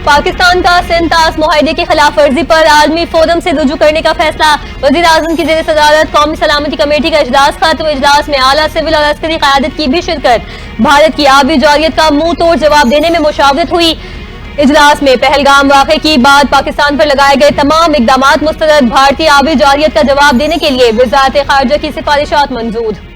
पाकिस्तान का सिंध-ताश मुआहदे की खिलाफ वर्जी पर आलमी फोरम से रुजू करने का फैसला। वजीर आजम की जेर सदारत कौमी सलामती कमेटी का इजलास खात्म। इजलास में आला सिविल और अस्करी क़यादत की भी शिरकत। भारत की आबी जारियत का मुंह तोड़ जवाब देने में मुशावरत हुई। इजलास में पहलगाम वाक़े की बाद पाकिस्तान पर लगाए गए तमाम इक़दामात मुस्तरद। भारतीय आबी जारियत का जवाब देने के लिए वज़ारत ख़ारिजा की सिफारिशात मंजूर।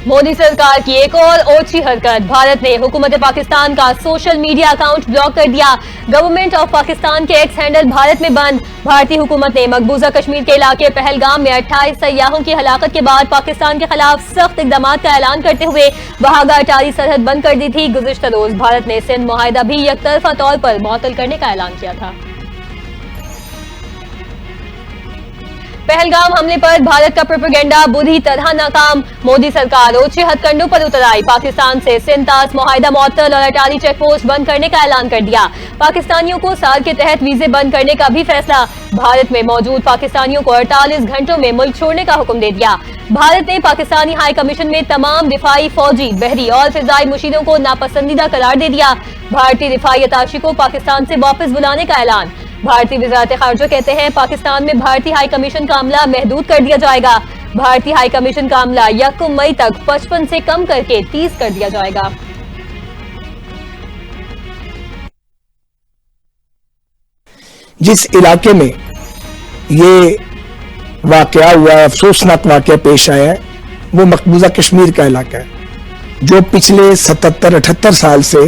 मोदी सरकार की एक और ओछी हरकत। भारत ने हुकूमत पाकिस्तान का सोशल मीडिया अकाउंट ब्लॉक कर दिया। गवर्नमेंट ऑफ पाकिस्तान के एक्स हैंडल भारत में बंद। भारतीय हुकूमत ने मकबूजा कश्मीर के इलाके पहलगाम में 28 सयाहों की हलाकत के बाद पाकिस्तान के खिलाफ सख्त इकदाम का ऐलान करते हुए वाघा अटारी सरहद बंद कर दी थी। गुज़िश्ता रोज भारत ने सिंध मुआहदा भी यकतरफा तौर पर मुअत्तल करने का ऐलान किया था। पहलगाम हमले पर भारत का प्रोपेगेंडा बुरी तरह नाकाम। मोदी सरकार ओछे हथकंडों पर उतर आई। पाकिस्तान से सिंध-ताश मुआहदा मुअत्तल और अटारी चेक पोस्ट बंद करने का ऐलान कर दिया। पाकिस्तानियों को साल के तहत वीजे बंद करने का भी फैसला। भारत में मौजूद पाकिस्तानियों को 48 घंटों में मुल्क छोड़ने का हुक्म दे दिया। भारत ने पाकिस्तानी हाई कमीशन में तमाम दिफाई, फौजी, बहरी और फिजाई मुशीरों को नापसंदीदा करार दे दिया। भारतीय दिफाई अताशी को पाकिस्तान से वापस बुलाने का ऐलान। भारतीय वज़ारत ख़ारिजा कहते हैं पाकिस्तान में भारतीय हाई कमीशन का अमला महदूद कर दिया जाएगा। भारतीय हाई कमीशन का अमला 1 मई तक 55 से कम करके 30 कर दिया जाएगा। जिस इलाके में ये वाकया हुआ, अफसोसनाक वाकया पेश आया है, वो मकबूजा कश्मीर का इलाका है, जो पिछले 77-78 साल से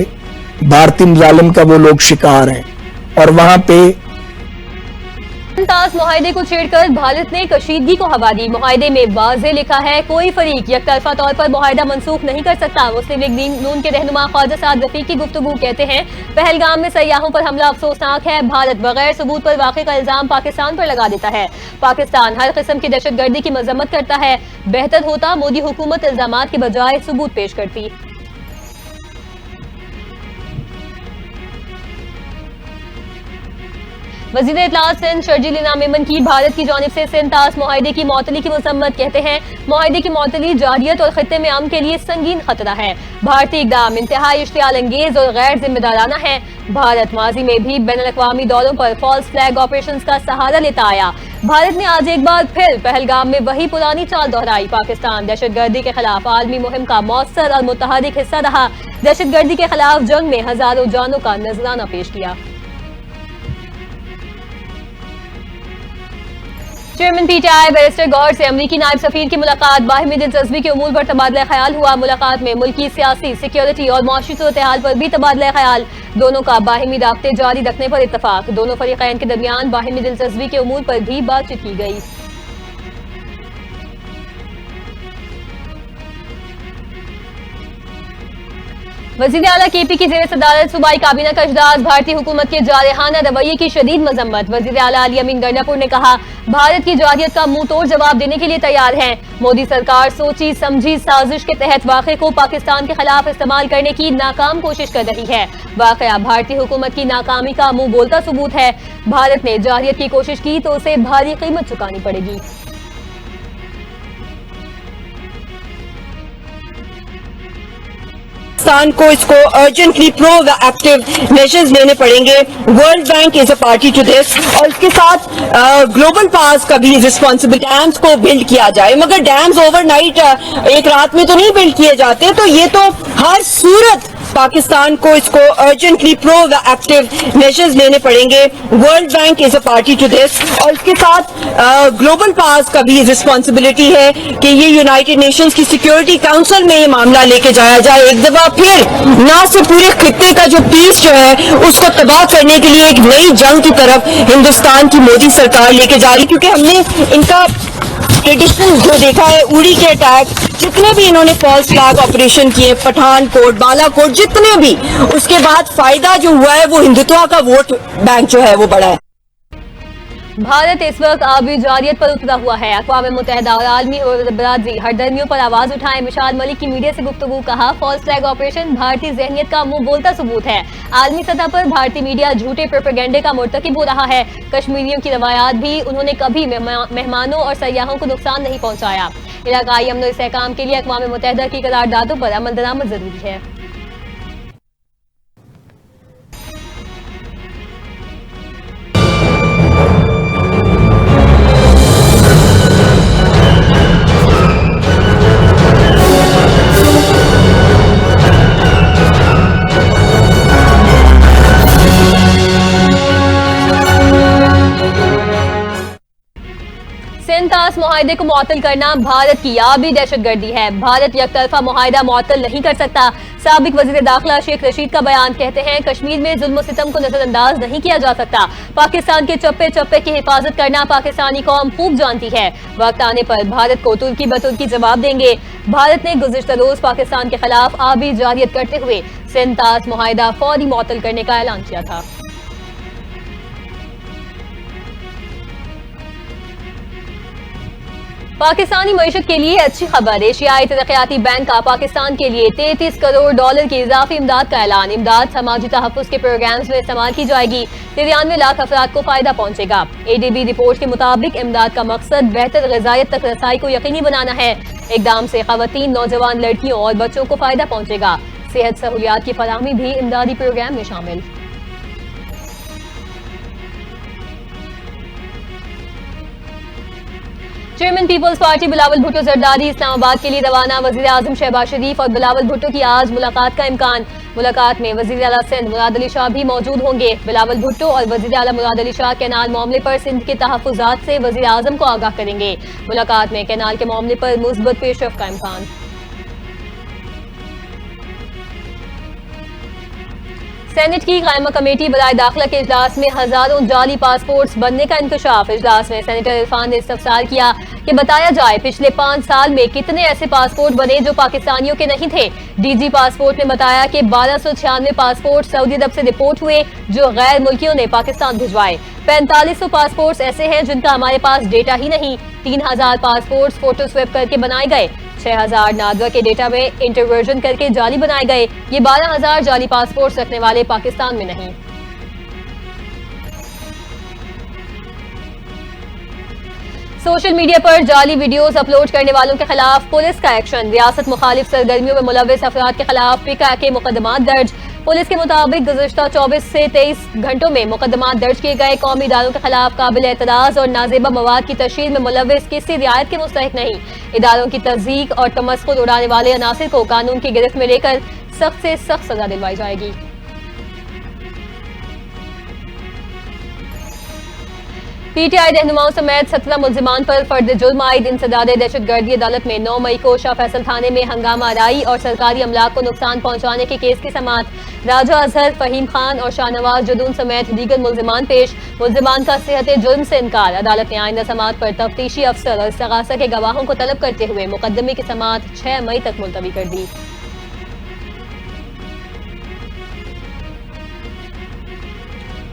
भारतीय मुजालिम का वो लोग शिकार हैं। और वहां पे सिंध-ताश मुआहदे को छेड़कर भारत ने कशीदगी को हवा दी। मुआहदे में वाज़े लिखा है कोई फरीक यकतरफा तौर पर मुआहदा मनसूख नहीं कर सकता। मुस्लिम लीग नून के रहनुमा ख्वाजा साद रफीक की गुफ्तगू कहते हैं पहलगाम में सयाहों पर हमला अफसोसनाक है। भारत बगैर सबूत पर वाक़े का इल्जाम पाकिस्तान पर लगा देता है। पाकिस्तान हर किस्म की दहशतगर्दी की मजम्मत करता है। बेहतर होता मोदी हुकूमत इल्जामात के बजाय सबूत पेश करती। वज़ीर इत्तलात सिंध शर्जील इनाम मेमन की भारत की जानिब से सिंध-ताश मुआहदे की मुअत्तली की मजम्मत। कहते हैं मुआहदे की मुअत्तली जारियत और खित्ते में अमन के लिए संगीन खतरा है। भारतीय इक़दाम इंतहाई इश्तियाल अंगेज और गैर जिम्मेदाराना है। भारत माजी में भी बैनुल-अक़वामी दौरों पर फॉल्स फ्लैग ऑपरेशन का सहारा लेता आया। भारत ने आज एक बार फिर पहलगाम में वही पुरानी चाल दोहराई। पाकिस्तान दहशतगर्दी के खिलाफ आलमी मुहिम का मौसर और मुतहरिक हिस्सा रहा। दहशतगर्दी के खिलाफ जंग में हजारों जानों का नजराना पेश किया। चेयरमैन पीटीआई बैरिस्टर गौहर से अमरीकी नायब सफीर की मुलाकात। बाहिमी दिलचस्पी के उमूर पर तबादला ख्याल हुआ। मुलाकात में मुल्की सियासी, सिक्योरिटी और मुआशी सूरत-ए-हाल पर भी तबादला ख्याल। दोनों का बाहिमी राब्ते जारी रखने पर इत्तफाक। दोनों फरीकैन के दरमियान बाहिमी दिलचस्पी के उमूर पर भी बातचीत की गई। वज़ीर आला केपी की जेर सदारत सूबाई काबीना का इजलास। भारतीय हुकूमत के जारहाना रवैये की शदीद मजम्मत। वज़ीर आला अली अमीन गंडापुर ने कहा भारत की जारियत का मुंह तोड़ जवाब देने के लिए तैयार है। मोदी सरकार सोची समझी साजिश के तहत वाक़े को पाकिस्तान के खिलाफ इस्तेमाल करने की नाकाम कोशिश कर रही है। वाक़या भारतीय हुकूमत की नाकामी का मुंह बोलता सबूत है। भारत ने जारियत की कोशिश की तो उसे भारी कीमत चुकानी पड़ेगी। पाकिस्तान को इसको अर्जेंटली प्रोएक्टिव मेजर्स लेने पड़ेंगे। World bank is a party to this और इसके साथ ग्लोबल पास का भी रिस्पॉन्सिबिलिटी। डैम्स को बिल्ड किया जाए, मगर डैम्स ओवरनाइट एक रात में तो नहीं बिल्ड किए जाते, तो ये तो हर सूरत पाकिस्तान को इसको अर्जेंटली प्रोएक्टिव मेजर्स लेने पड़ेंगे। World bank is a party to this और इसके साथ ग्लोबल पास का भी रिस्पॉन्सिबिलिटी है कि ये यूनाइटेड नेशंस की सिक्योरिटी काउंसिल में ये मामला लेके जाया जाए। एक दफा फिर ना से पूरे खित्ते का जो पीस जो है उसको तबाह करने के लिए एक नई जंग की तरफ हिंदुस्तान की मोदी सरकार लेके जा रही, क्योंकि हमने इनका ट्रेडिशनल जो देखा है, उड़ी के अटैक, जितने भी इन्होंने फॉल्स फ्लैग ऑपरेशन किए, पठानकोट, बालाकोट, जितने भी, उसके बाद फायदा जो हुआ है वो हिंदुत्व का वोट बैंक जो है वो बढ़ा है। भारत इस वक्त आबी जारियत पर उतरा हुआ है। अक़वाम मुत्तहिदा और आलमी बरादरी हर दरमियों पर आवाज उठाए। मिशाल मलिक की मीडिया से गुफ्तगू, कहा फॉल्स फ्लैग ऑपरेशन भारतीय जहनियत का मुंह बोलता सबूत है। आलमी सतह पर भारतीय मीडिया झूठे प्रोपेगेंडे का मुर्तकिब हो रहा है। कश्मीरियों की रवायात भी उन्होंने कभी मेहमानों और सयाहों को नुकसान नहीं पहुंचाया। इलाकाई अमन और इस्तेहकाम के लिए अक़वाम मुत्तहिदा की करारदादों पर अमल दरामद जरूरी है। सिंध-तास मुआहदे को मुअत्तल करना भारत की आबी दहशतगर्दी है। भारत यकतरफा मुआहदा मुअत्तल नहीं कर सकता। साबिक वजीर दाखिला शेख रशीद का बयान, कहते हैं कश्मीर में जुल्म सितम को नजरअंदाज नहीं किया जा सकता। पाकिस्तान के चप्पे चप्पे की हिफाजत करना पाकिस्तानी कौम खूब जानती है। वक्त आने पर भारत को तुर्की बतुर्की जवाब देंगे। भारत ने गुज़िश्ता रोज पाकिस्तान के खिलाफ आबी जारियत करते हुए सिंध-तास मुआहदा फौरी मुअत्तल करने का ऐलान किया था। पाकिस्तानी मईशत के लिए अच्छी खबर, एशियाई तरक्याती बैंक का पाकिस्तान के लिए $33 करोड़ की इजाफी इमदाद का ऐलान। इमदाद समाजी तहफ़्फ़ुज़ के प्रोग्राम्स में इस्तेमाल की जाएगी। 93 लाख अफराद को फायदा पहुंचेगा। ADB रिपोर्ट के मुताबिक इमदाद का मकसद बेहतर ग़िज़ायत तक रसाई को यकीनी बनाना है। इक़दाम से ख़वातीन, नौजवान लड़कियों और बच्चों को फायदा पहुंचेगा। सेहत सहूलियात की फराहमी भी इमदादी प्रोग्राम में शामिल। Chairman people's party Bilawal Bhutto Zardari Islamabad के लिए रवाना। वजीर आजम शहबाज शरीफ और बिलावल भुट्टो की आज मुलाकात का इम्कान। मुलाकात में वजीर आला सिंध मुराद अली शाह भी मौजूद होंगे। बिलावल भुट्टो और वजीर आला मुराद अली शाह कैनाल मामले पर सिंध के तहफ़्फ़ुज़ात से वजीर आजम को आगाह करेंगे। मुलाकात में कैनाल के मामले पर मुस्बत पेशरफ़्त का इम्कान। सेनेट की कायमा कमेटी बराए दाखिला के इजलास में हजारों जाली पासपोर्ट्स बनने का इंकशाफ। इजलास में सेनेटर इरफान ने इस्तफसार किया कि बताया जाए पिछले 5 साल में कितने ऐसे पासपोर्ट बने जो पाकिस्तानियों के नहीं थे। DG पासपोर्ट ने बताया कि 1296 पासपोर्ट सऊदी अरब से रिपोर्ट हुए जो गैर मुल्कियों ने पाकिस्तान भिजवाए। 4500 पासपोर्ट्स ऐसे हैं जिनका हमारे पास डेटा ही नहीं। 3000 पासपोर्ट फोटो स्वेप करके बनाए गए। 6000 नादरा के डेटा में इंटरवर्जन करके जाली बनाए गए। ये 12000 जाली पासपोर्ट रखने वाले पाकिस्तान में नहीं। सोशल मीडिया पर जाली वीडियोस अपलोड करने वालों के खिलाफ पुलिस का एक्शन। रियासत मुखालिफ सरगर्मियों में मुलव्विस अफराद के खिलाफ पिका के मुकदमात दर्ज। पुलिस के मुताबिक गुज़िश्ता 24 से 23 घंटों में मुकदमात दर्ज किए गए। कौमी इदारों के खिलाफ काबिल एतराज़ और नाजेबा मवाद की तशहीर में मुलव्विस किसी रियायत के मुस्तहिक नहीं। इदारों की तज़यीक और तमस्खुर उड़ाने वाले अनासिर को कानून की गिरफ्त में लेकर सख्त से सख्त सजा दिलवाई जाएगी। PTI रहनुमाओं समेत 17 मुल्जिमान पर फर्द जुर्म आयद इंसदाद दहशतगर्दी अदालत में 9 मई को शाह फैसल थाने में हंगामा आराई और सरकारी अमलाक को नुकसान पहुंचाने के केस की समाअत। राजा अजहर, फहीम खान और शाहनवाज जदून समेत दीगर मुल्जिमान पेश। मुल्जिमान का सेहत जुर्म से इनकार। अदालत ने आइंदा समाअत पर तफ्तीशी अफसर और इस्तगासा के गवाहों को तलब करते हुए मुकदमे की समाअत 6 मई तक मुलतवी कर दी।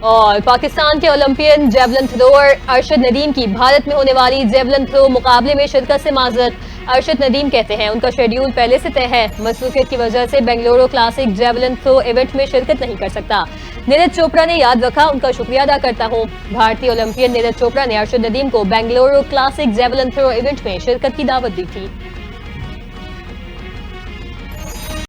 और पाकिस्तान के Olympian javelin thrower Arshad Nadeem की भारत में होने वाली जेवलिन थ्रो मुकाबले में शिरकत से माजरत। अरशद नदीम कहते हैं उनका शेड्यूल पहले से तय है। मसरूफियत की वजह से Bengaluru classic javelin throw event में शिरकत नहीं कर सकता। नीरज चोपड़ा ने याद रखा, उनका शुक्रिया अदा करता हूँ। भारतीय ओलंपियन नीरज चोपड़ा ने अरशद नदीम को Bengaluru classic javelin throw event में शिरकत की दावत दी थी।